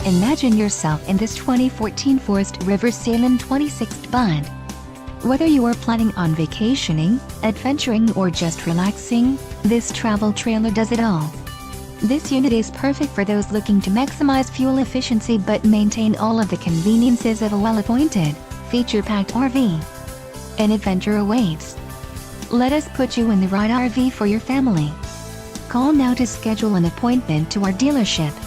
Imagine yourself in this 2014 Forest River Salem 26th Bund. Whether you are planning on vacationing, adventuring or just relaxing, this travel trailer does it all. This unit is perfect for those looking to maximize fuel efficiency but maintain all of the conveniences of a well-appointed, feature-packed RV. An adventure awaits. Let us put you in the right RV for your family. Call now to schedule an appointment to our dealership.